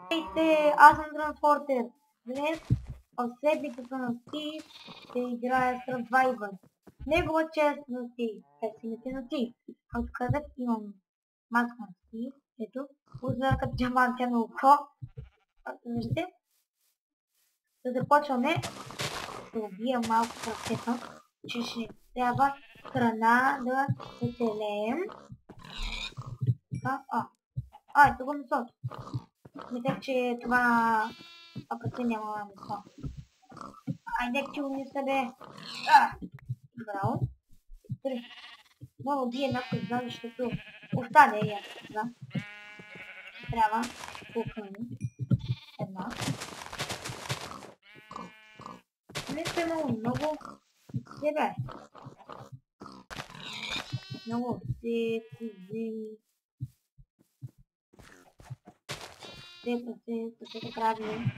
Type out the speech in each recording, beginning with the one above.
Здравейте, аз съм Транспортер. Днес в седмицата на Стив ще играя Survivor. Негова чест на Стив. Песимите на Стив. Откъдет имам маска на Стив. Ето, узъркът джаманка на око. Виждате? Да започваме. Ще убия малко кръвтета, че ще трябва храна да оцелеем. Ето го месото. Мислех, че това пък няма месо. Айде, килни се бе. Браво. Мога би една коза, защото остане я коза. Трябва кукълни. Една. Нещо е много себе. Много се кози. Се крави.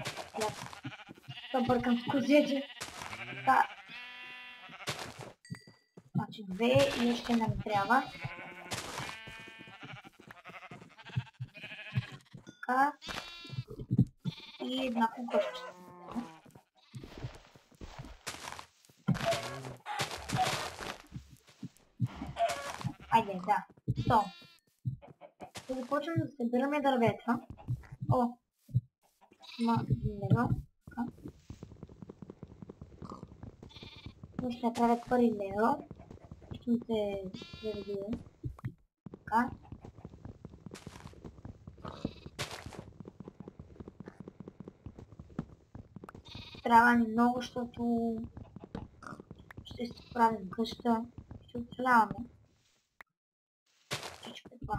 Да бъркам с козите. Така. Значи две и още не ми трябва. Така. И една кукъща. Айде, да. То. Ще започвам да събираме дървета. Има лева. Ще направя първи лева. Ще ми се заредие. Така. Трябва ни много, защото ще се правим къща. Ще оцеляваме. Всичко е това.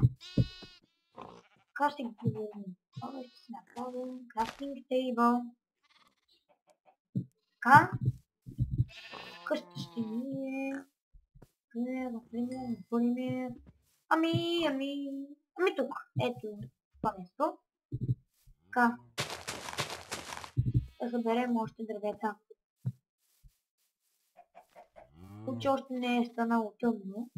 Така ще ги проверим. Това ще се направим. Crafting table. Така. Къща ще ни е... Например... Ами тук. Ето това место. Така. Да съберем още дървета. Тук още не е станало тъмно.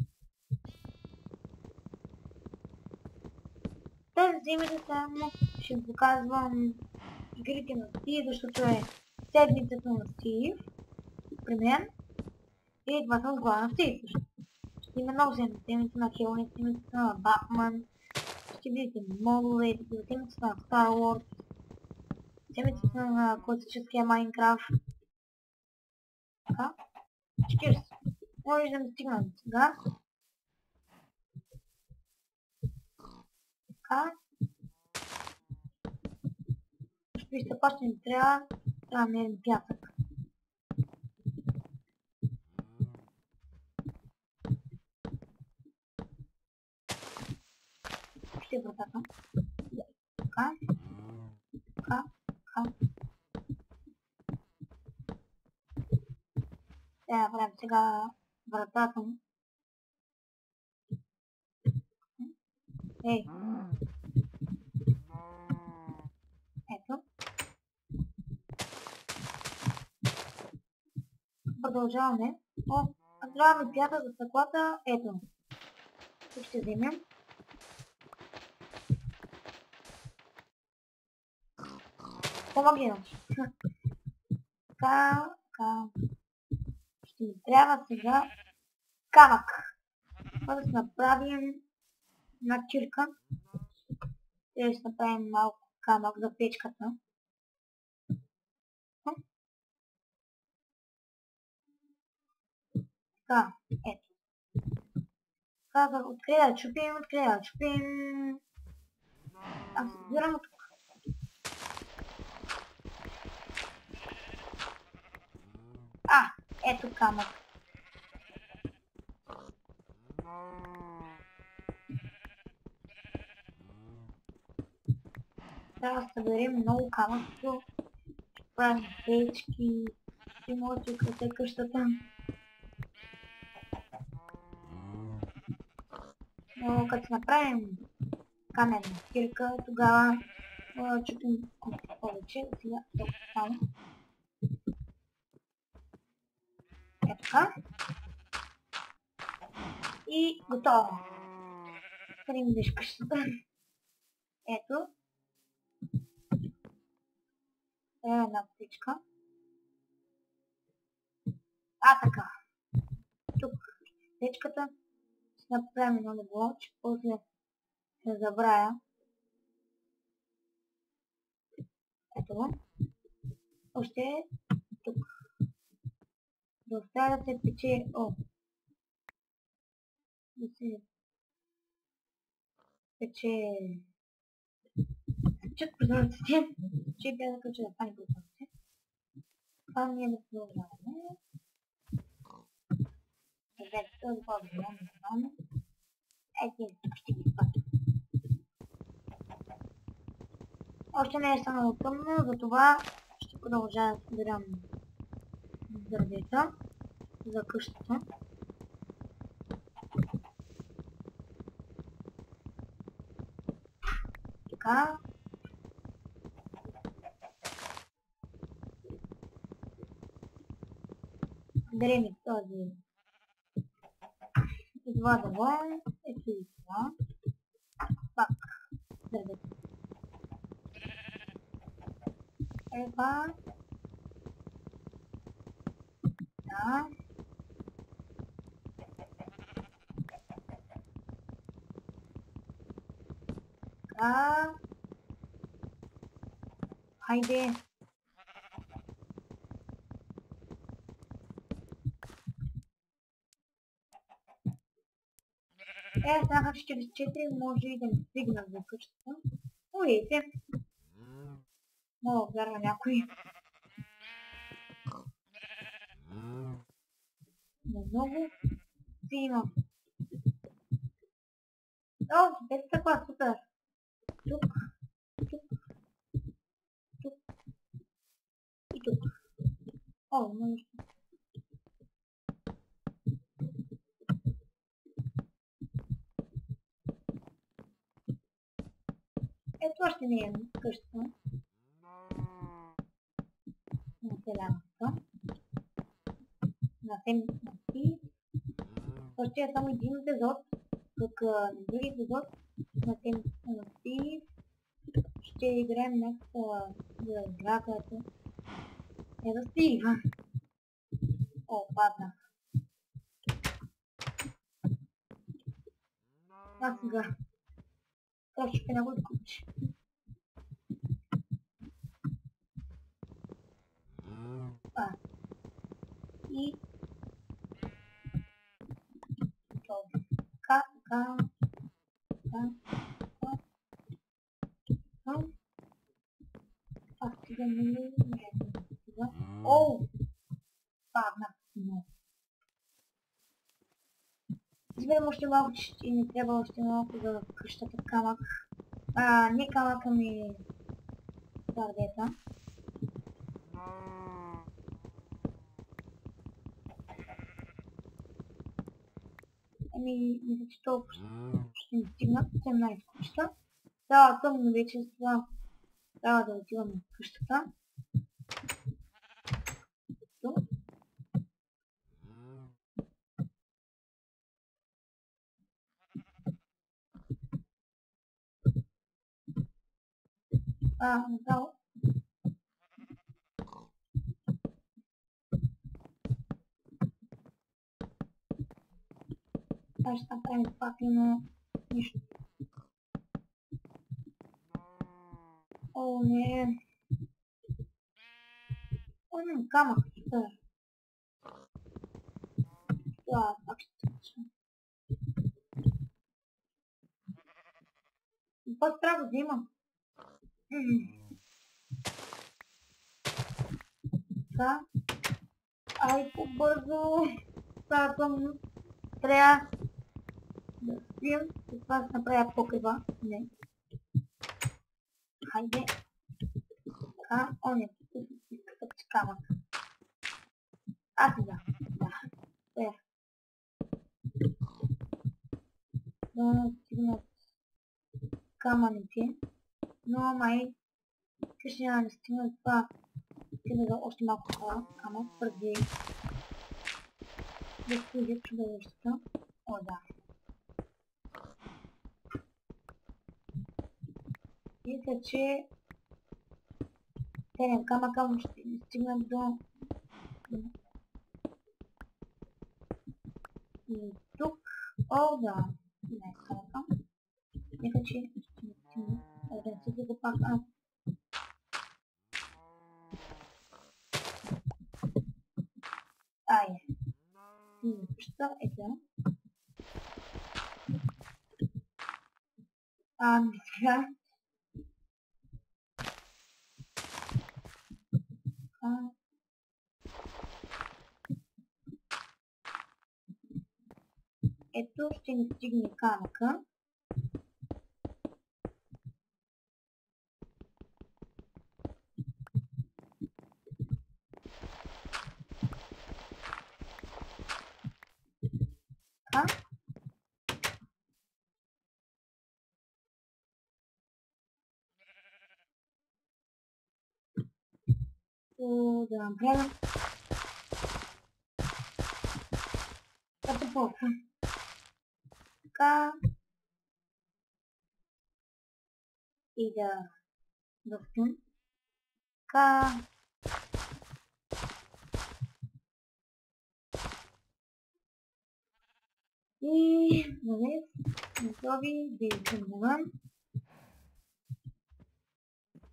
Те взимате само, ще ви показвам игрите на Стив, защото е седмицата на Стив при мен. И това съм с глава на Стив. Ще има много седмицата на Хелни, седмицата на Батман. Ще видите модове, седмицата на Star Wars, седмицата на класическия Майнкрафт. Така. 40. Може да ми стигна до сега. Така. Вижте, почне ми трябва да мерим пясък. Ще вратата. Така. Така. Така. Трябва да правим сега вратата му. Ей. Ето. Продължаваме. Трябва ми пята за стъклата. Ето. Тук ще вземем. Помоги нам. Така. Ще ми трябва сега камък. Това да се направим на кирка. Ще направим малко камък за печката. Така, ето. Така, откъде да чупим. Аз избирам от тук. Ето камък. Трябва да съберем много камък, защото правим печки. Ще може да украте къщата. Но като направим каменна кирка, тогава чупим повече. Сега толкова само. Ето така. И готово. Къде ми беше къщата? Ето. една птичка. Така. Тук птичката. Ще направим едно легло, че после се забравя. Ето го. Още тук. Да оставя да се пече... Да се пече... Чак прозорците. Че бях да кача да стане прозорците. Това ние да продължаваме. Ето да по-добре. Ето тук ще ги спати. Още не е станало тъмно, затова ще продължа да събирам дървета за къщата. Така. Берем този два дърва, ето и това. Пак дървета. Ева. Да. Така. Хайде. Станаха 44, може и да не стигна за къщата. Видите. Мога вярва някой. Но много си имам. Ето така, супер. Тук, тук, тук и тук. Има нещо. Ето още не е къщата. На селянката. На семки. Още е само един епизод. Тук на други епизод на семки ще играем някаква игра, която е за Стив. Падна. Сега. Точка не го откупиш. И така. Сега не е сега. Падна. Изберем още малко, че ни трябва още малко за къщата камък. Не камъка ми твърдета. Мисля, че толкова ще ми стигнат 17 къща. Да, тъмно вече с това трябва да отивам в къщата. Направо. Ще направим пак, но нищо. Не. Имам камък, супер. Това пак ще тъча. Какво трябва да имам? Така. По-бързо. Трябва да спим. Това да направя покрива. Не. Хайде. Така. Не. Тук ще камък. Сега. Да. Да стигнат камъните. Но май ще няма да стигнат това. Стигна за още малко хора. Камък преди да стига чудовищата. Да. Мисля, че Терем камъка ще стигнат до... И тук... О, да. Не, камъка. Нека че ще не стигнат. Да не се го пак... Айде. Що е да? Не сега. Ето ще ни стигне камъка. Да направим катапулта. Така. И да въртим. Така. И нали, готови да излизам навън.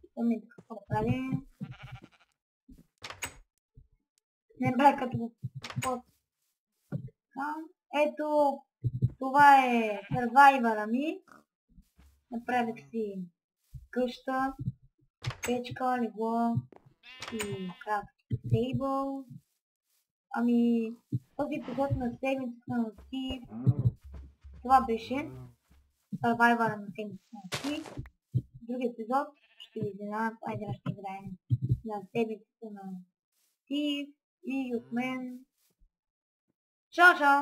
Питаме какво да правим. Не бе като ето, това е сървайвъра ми. Направих си къща, печка, легло и крафт тейбъл. Ами, този епизод на седмицата на Стив, това беше сървайвъра на седмицата на Стив. Други епизод ще ви изненадат, айде ще играем на седмицата на Стив и от мен. Чао, чао!